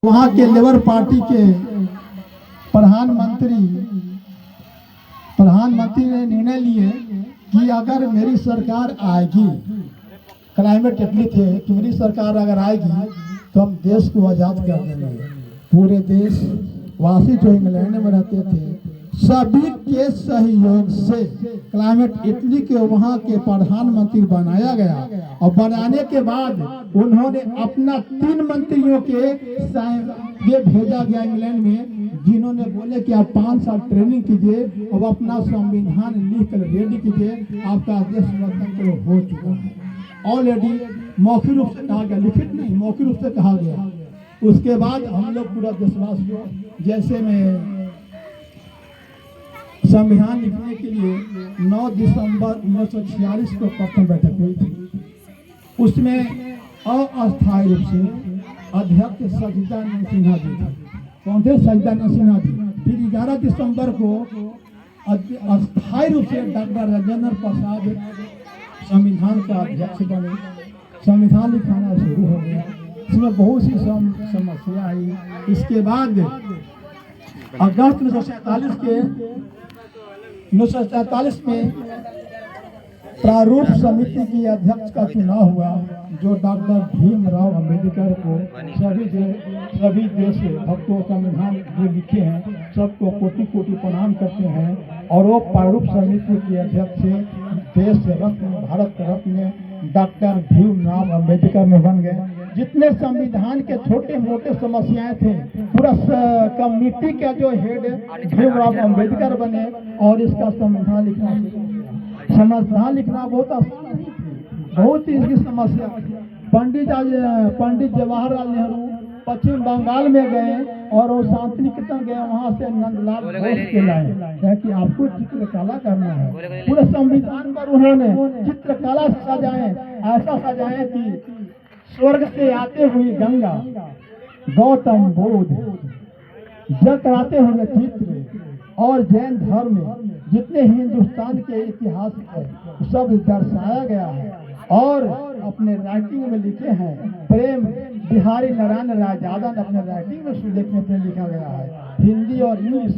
वहाँ के labour party के प्रधानमंत्री ने निर्णय लिए कि अगर मेरी सरकार आएगी, क्लाइमेट इतनी थे कि मेरी सरकार अगर आएगी तो हम देश को आज़ाद कर देंगे। पूरे देश वासी जो इंग्लैंड में रहते थे सभी के सहयोग से क्लाइमेट इटली के वहाँ के प्रधानमंत्री बनाया गया और बनाने के बाद उन्होंने अपना 3 मंत्रियों के ये भेजा गया इंग्लैंड में, जिन्होंने बोले कि आप 5 साल ट्रेनिंग कीजिए और अपना संविधान लिख कर रेडी कीजिए, आपका देश स्वतंत्र हो चुका है। ऑलरेडी मौखिक रूप से कहा गया, लिखित नहीं मौखिक रूप से कहा गया। उसके बाद हम लोग पूरा देशवासियों, जैसे में संविधान लिखने के लिए 9 दिसंबर 1946 को प्रथम बैठक हुई थी। उसमें अस्थायी रूप से अध्यक्ष सचिदानंद सिन्हा जी थे। कौन थे? सचिदानंद सिन्हा जी। फिर 11 दिसंबर को अस्थायी रूप से डॉक्टर राजेंद्र प्रसाद संविधान का अध्यक्ष बने। संविधान लिखाना शुरू हो गया। इसमें बहुत सी समस्या आई। इसके बाद अगस्त 1947 में प्रारूप समिति की अध्यक्ष का चुनाव हुआ, जो डॉक्टर भीमराव अंबेडकर को सभी देश भक्तों संविधान जो लिखे हैं सबको कोटि कोटि प्रणाम करते हैं। और वो प्रारूप समिति के अध्यक्ष देश रत्न भारत रत्न डॉक्टर भीमराव अंबेडकर में बन गए। जितने संविधान के छोटे मोटे समस्याएं थे पूरा कमेटी का जो हेड भीमराव अंबेडकर बने और इसका संविधान लिखना शुरू किया। संविधान लिखना बहुत आसान नहीं थी, बहुत ही इसकी समस्या। पंडित जवाहरलाल नेहरू पश्चिम बंगाल में गए और वो शांति निकेतन गए, वहाँ से नंदलाल घोष के लाए कि आपको चित्रकला करना है। पूरे संविधान पर उन्होंने चित्रकला सजाए, ऐसा सजाए कि स्वर्ग से आते हुए गंगा, गौतम बुद्ध, जल कराते हुए चित्र और जैन धर्म में जितने हिंदुस्तान के इतिहास है सब दर्शाया गया है। और अपने राइटिंग में लिखे हैं, प्रेम बिहारी नारायण रायजादा ने अपने राइटिंग में सुलेख में लिखा गया है। हिंदी और इंग्लिश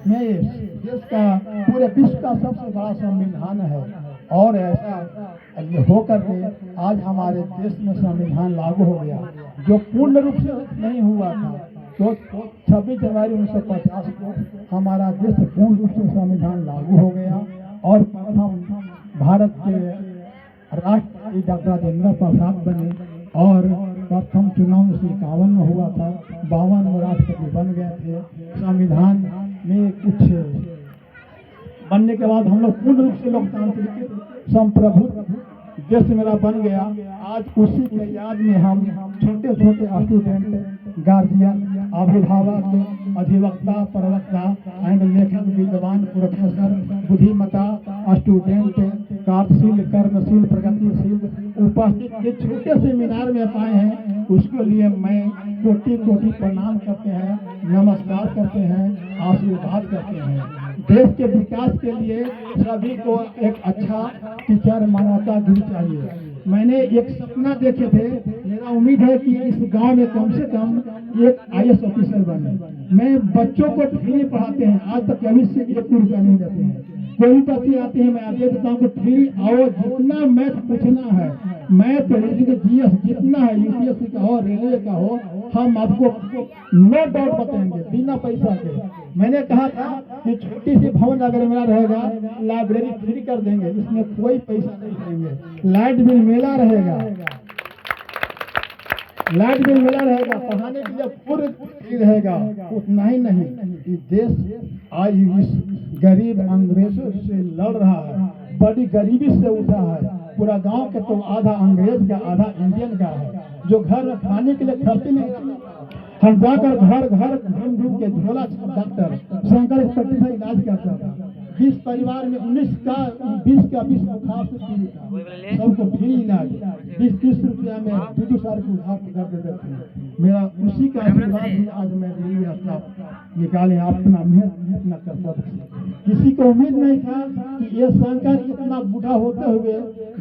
में देश का पूरे विश्व का सबसे बड़ा संविधान है। और ऐसा होकर के आज हमारे देश में संविधान लागू हो गया, जो पूर्ण रूप से नहीं हुआ था। तो 26 जनवरी 1950 को हमारा देश पूर्ण रूप से संविधान लागू हो गया और प्रथम भारत के राष्ट्रपति डॉक्टर राजेंद्र प्रसाद बने। और प्रथम चुनाव 1951 में हुआ था, 52 में राष्ट्रपति बन गए थे। संविधान में कुछ बनने के बाद हम लोग पूर्ण रूप से लोकतांत्रिक संप्रभुत्व देश मेरा बन गया। आज उसी के याद में हम छोटे छोटे स्टूडेंट, गार्जियन, अभिभावक, अधिवक्ता, प्रवक्ता एंड लेखक, विद्वान, प्रोफेसर, बुद्धिमता, स्टूडेंट, कार्यशील, कर्मशील, प्रगतिशील उपस्थित इस छोटे से मीनार में पाए हैं, उसके लिए मैं कोटि कोटि प्रणाम करते हैं, नमस्कार करते हैं, आशीर्वाद करते हैं। देश के विकास के लिए सभी को एक अच्छा टीचर मानवता दी चाहिए। मैंने एक सपना देखे थे, मेरा उम्मीद है कि इस गांव में कम से कम एक IAS ऑफिसर बने। मैं बच्चों को फ्री पढ़ाते हैं, आज तक कभी से 1 रुपया नहीं देते हैं। कोई बच्चे आते हैं, मैं आगे देता हूँ फ्री आओ, जितना मैथ पूछना है, मैथ, GS जितना है, UPSC का हो, रेलवे का हो, हम आपको नो डाउट बताएंगे बिना पैसा के। मैंने कहा था कि छोटी सी भवन अगर मेरा रहेगा, लाइब्रेरी फ्री कर देंगे, इसमें कोई पैसा नहीं देंगे। लाइट बिल मेला रहेगा, लाइट बिल मेला रहेगा, पढ़ाने के लिए पूर्ण फ्री रहेगा। उतना ही नहीं, देश आज इस गरीब अंग्रेजों से लड़ रहा है, बड़ी गरीबी से उठा है। पूरा गांव के तो आधा अंग्रेज का आधा इंडियन का है, जो घर में खाने के लिए खर्च नहीं। हम जाकर घर घर घूम घूम के झोला डॉक्टर शंकर स्पेशलिस्ट इलाज करता था। 20 परिवार में 20 का 20 बुखार से पीड़ित था, सबको फ्री इलाज 20-30 रुपया में 2 साल को उधार कर देते थे। मेरा उसी का आशीर्वाद भी आज मैं रेलवे स्टाफ निकाले अपना मेहनत अपना कर्तव्य। किसी को उम्मीद नहीं था कि ये शंकर इतना बूढ़ा होते हुए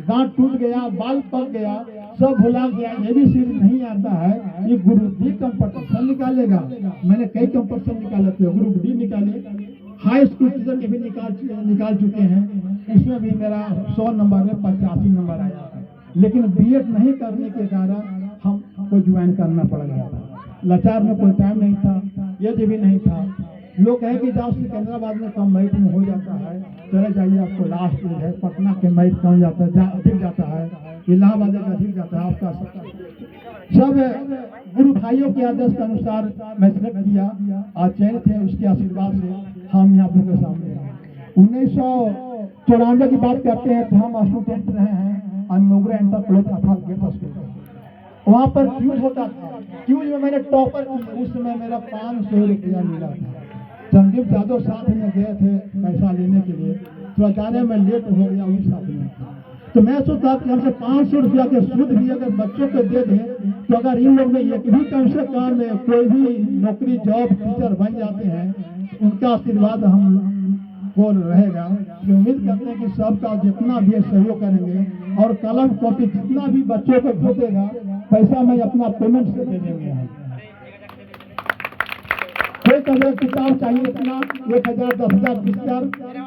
दांत टूट गया, बाल पक गया, सब भुला गया, ABCD नहीं आता है, ये ग्रुप डी कंपटीशन निकालेगा। मैंने कई कंपटीशन निकाले थे, ग्रुप डी निकाले, हाई स्कूल टीचर के भी निकाल चुके हैं। उसमें भी मेरा 100 नंबर में 85 नंबर आया था, लेकिन BEd नहीं करने के कारण हमको ज्वाइन करना पड़ गया था। लाचार में कोई टाइम नहीं था, ये भी नहीं था। लोग कहें कि जाओ सिकंदराबाद में कम मेरिट में हो जाता है, चले जाइए, आपको लास्ट एज है, पटना के मेरिट कम जाता है, अधिक जाता है, इलाहाबाद का अधिक जाता है। आपका सब गुरु भाइयों के आदेश के अनुसार मैं सिलेक्ट किया और चयनित है, उसके आशीर्वाद से हम यहाँ के सामने 1994 की बात करते हैं तो हम स्टूडेंट रहे हैं अनुग्रह इंटर कॉलेज अर्थात गेट स्कूल। वहाँ पर क्यूज होता था, क्यूज में मैंने टॉपर किया, उस समय मेरा 500 रुपया मिला था। संदीप यादव साथ में गए थे पैसा लेने के लिए, तो जाने में लेट हो गया, उस साथ में तो मैं सोचा कि हमसे 500 रुपया के सूद भी अगर बच्चों को दे दें तो अगर इन लोग में एक भी कम से कम कोई भी नौकरी जॉब टीचर बन जाते हैं, उनका आशीर्वाद हम को रहेगा। उम्मीद करते हैं कि सबका जितना भी सहयोग करेंगे और कलम कॉपी जितना भी बच्चों को घटेगा पैसा मैं अपना पेमेंट से दे देंगे। कोई कलर किताब चाहिए इतना 1000, 10,000, 20,000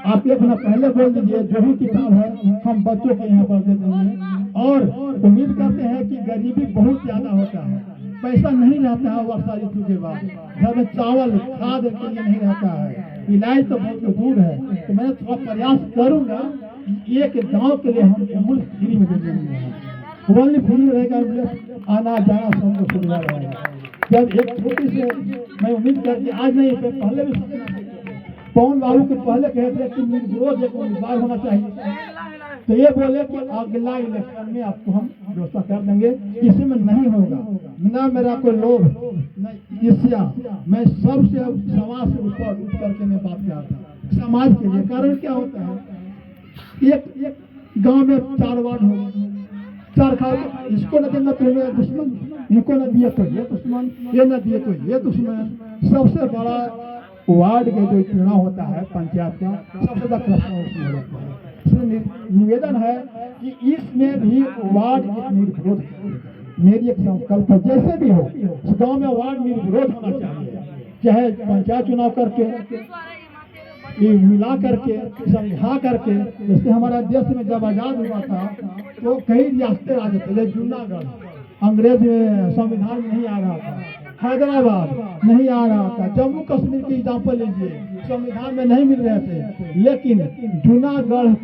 आप 1 महीना पहले बोल दीजिए, जो भी किताब है हम बच्चों के यहाँ पर दे देंगे। और उम्मीद करते हैं कि गरीबी बहुत ज्यादा होता है, पैसा नहीं रहता है वर्षा ऋतु के बाद, घर में चावल खाद के लिए नहीं रहता है, इलाज तो बहुत दूर है। तो मैं थोड़ा प्रयास करूंगा एक गांव के लिए हम एम्बुलेंस फ्री में दे देंगे, ओनली फ्री रहेगा, आना जाना सबको सुविधा रहेगा। जब एक छोटी से मैं उम्मीद करती आज नहीं पहले भी पवन बाबू के पहले कहे थे कि निर्विरोध एक उम्मीदवार होना चाहिए, तो ये बोले कि अगला इलेक्शन में आपको हम व्यवस्था कर देंगे, इसी में नहीं होगा ना मेरा कोई लोभ न ईर्ष्या, मैं सबसे समाज से ऊपर उठ करके मैं बात कर रहा था समाज के लिए। कारण क्या होता है, एक गांव में 4 वार्ड हो, 4 खाओ, इसको न देना तो मेरा दुश्मन, इनको न दिए तो ये दुश्मन, ये न दिए तो ये दुश्मन। सबसे बड़ा वार्ड के जो चुनाव होता है पंचायत का, सबसे ज्यादा करप्शन उसमें होता है। इसलिए निवेदन है कि इसमें भी वार्ड निर्विरोध, मेरी एक संकल्प है जैसे भी हो इस गाँव में वार्ड निर्विरोध होना चाहिए, चाहे पंचायत चुनाव करके ये मिला करके समझा करके। जैसे हमारा देश में जब आजाद हुआ था तो कई रियासतें आ जाते थे, जूनागढ़ अंग्रेज संविधान में नहीं आ रहा था, हैदराबाद नहीं आ रहा था, जम्मू कश्मीर की एग्जाम्पल लीजिए संविधान में नहीं मिल रहे थे, लेकिन जूनागढ़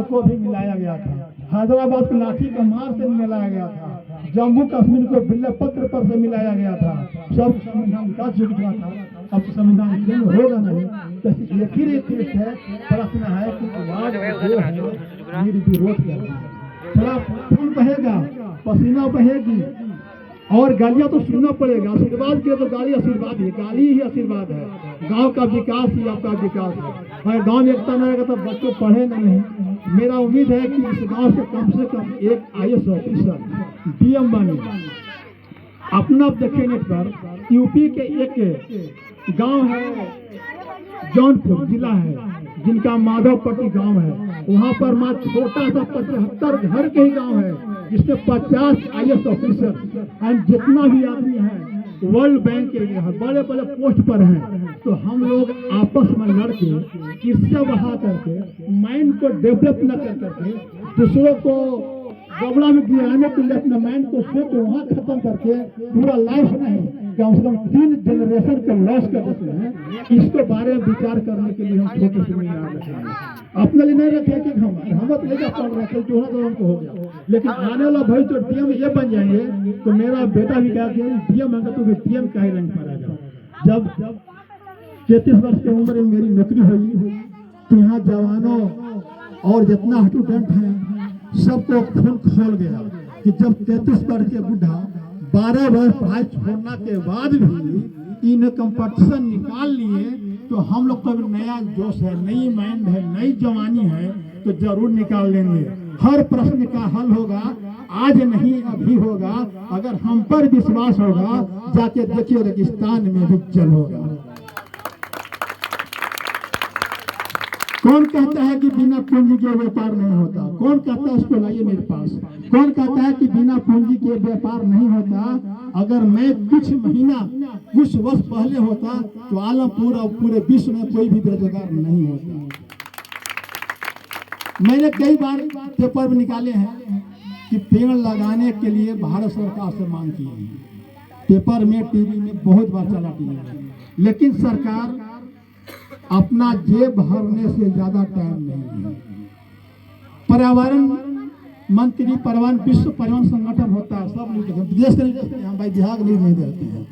को भी मिलाया गया था, हैदराबाद को लाठी का मार से मिलाया गया था, जम्मू कश्मीर को बिल्ले पत्र पर से मिलाया गया था, सब संविधान विकास युग हुआ था। अब संविधान केंद्र होगा नहीं, तो एक ही रिक्वेस्ट है, प्रश्न है कि वार्ड जो है निर्विरोध करना, थोड़ा खून बहेगा, पसीना बहेगी और गालियां तो सुनना पड़ेगा। आशीर्वाद के तो गाली आशीर्वाद है, गाली ही आशीर्वाद है। गांव का विकास ही आपका विकास है, अगर गांव में एकता नहीं रहेगा तो बच्चों पढ़ेंगे नहीं। मेरा उम्मीद है कि इस गांव से कम एक IAS ऑफिसर DM बने। अपना देखें नेट पर यूपी के एक गांव है, जौनपुर जिला है, जिनका माधवपट्टी गांव है, वहां पर मात्र छोटा सा 75 घर के ही गांव है, जिसमें 50 IAS ऑफिसर एंड जितना भी आदमी है वर्ल्ड बैंक के बड़े बड़े पोस्ट पर हैं। तो हम लोग आपस में लड़के ईर्ष्या बढ़ा करके माइंड को डेवलप न कर करके दूसरों को गबड़ा में गिराने के लिए अपने माइंड को सोच वहाँ खत्म करके पूरा लाइफ नहीं कम से कम 3 जनरेशन का लॉस कर देते हैं। इसके बारे में विचार करने के लिए हम छोटे से मीनार रखेंगे, अपने लिए नहीं रखे कि हम तो लेकर पढ़ रहे थे जो है तो हो गया, लेकिन आने वाला भाई तो DM ये बन जाएंगे तो मेरा बेटा भी क्या DM होगा तो DM का ही रंग पर आ जाओ। जब 33 वर्ष की उम्र में मेरी नौकरी हुई तो यहाँ जवानों और जितना स्टूडेंट हैं सबको खून खोल गया कि जब 33 वर्ष के बुढ़ा 12 वर्ष पढ़ाई छोड़ने के बाद भी इन कंपटीशन निकाल लिए, तो हम लोग तो अभी नया जोश है, नई माइंड है, नई जवानी है, तो जरूर निकाल लेंगे। हर प्रश्न का हल होगा, आज नहीं अभी होगा। अगर हम पर विश्वास होगा, जाके देखिए रेगिस्तान में भी जल होगा। कौन कहता है कि बिना पूंजी के व्यापार नहीं होता? कौन कहता है? उसको लाइए मेरे पास। कौन कहता है कि बिना पूंजी के व्यापार नहीं होता? अगर मैं कुछ महीना कुछ वर्ष पहले होता तो आलमपुर और पूरे विश्व में कोई भी बेरोजगार नहीं होता। मैंने कई बार पेपर में निकाले हैं कि पेड़ लगाने के लिए भारत सरकार से मांग की है। पेपर में, टीवी में बहुत बार चला टीवी में, लेकिन सरकार अपना जेब भरने से ज्यादा टाइम नहीं है। पर्यावरण मंत्री, पर्यावरण विश्व पर्यावरण संगठन होता है, सब विदेश के हम भाई बिहार न्यूज नहीं देते हैं।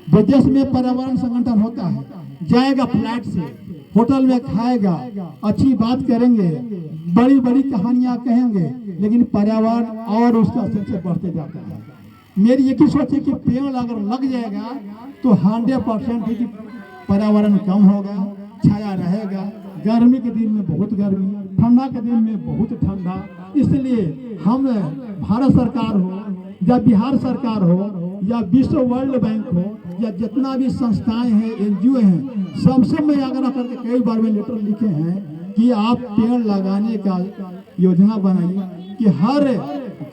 विदेश में पर्यावरण संगठन होता है, जाएगा फ्लाइट से, होटल में खाएगा, अच्छी बात करेंगे, बड़ी बड़ी कहानियां कहेंगे, लेकिन पर्यावरण और उसका सबसे बढ़ते जाता है। मेरी एक ही सोच है कि पेड़ अगर लग जाएगा तो 100% है कि पर्यावरण कम होगा, छाया रहेगा। गर्मी के दिन में बहुत गर्मी, ठंडा के दिन में बहुत ठंडा। इसलिए हम भारत सरकार हो या बिहार सरकार हो या विश्व वर्ल्ड बैंक हो या जितना भी संस्थाएं हैं, NGO हैं, सबसे मैं आग्रह करके कई बार में लेटर लिखे हैं कि आप पेड़ लगाने का योजना बनाइए कि हर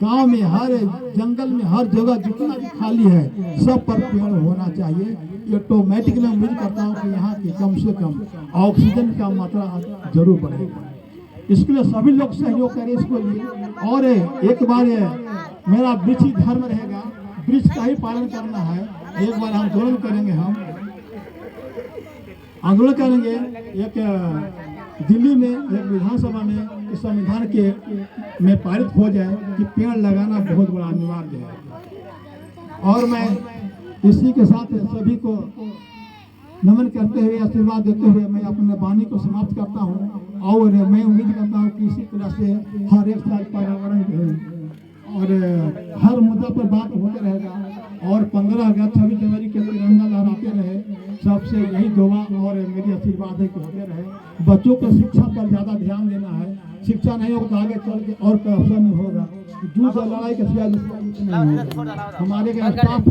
गांव में, हर जंगल में, हर जगह जितना भी खाली है सब पर पेड़ होना चाहिए। ऑटोमेटिक मैं उम्मीद करता हूँ कि यहाँ की कम से कम ऑक्सीजन का मात्रा जरूर बढ़ेगा। इसके लिए सभी लोग सहयोग करें इसको लिए। और एक बार मेरा वृक्ष धर्म रहेगा, वृक्ष का ही पालन करना है। एक बार आंदोलन करेंगे, हम आंदोलन करेंगे एक दिल्ली में, एक विधानसभा में, इस संविधान के में पारित हो जाए कि पेड़ लगाना बहुत बड़ा अनिवार्य है। और मैं इसी के साथ सभी को नमन करते हुए, आशीर्वाद देते हुए मैं अपने वाणी को समाप्त करता हूँ। और मैं उम्मीद करता हूँ कि इसी तरह से हर एक साल पर्यावरण और हर मुद्दा पर बात होते रहेगा। और 15 अगस्त 26 जनवरी के तिरंगा लहराते रहे, सबसे यही दुआ और मेरी आशीर्वाद है कि होते रहे। बच्चों को शिक्षा पर ज़्यादा ध्यान देना है। शिक्षा नहीं होगा तो आगे चल के और करप्शन नहीं होगा, जूझ लड़ाई का सिवा नहीं होगा। हमारे स्टाफ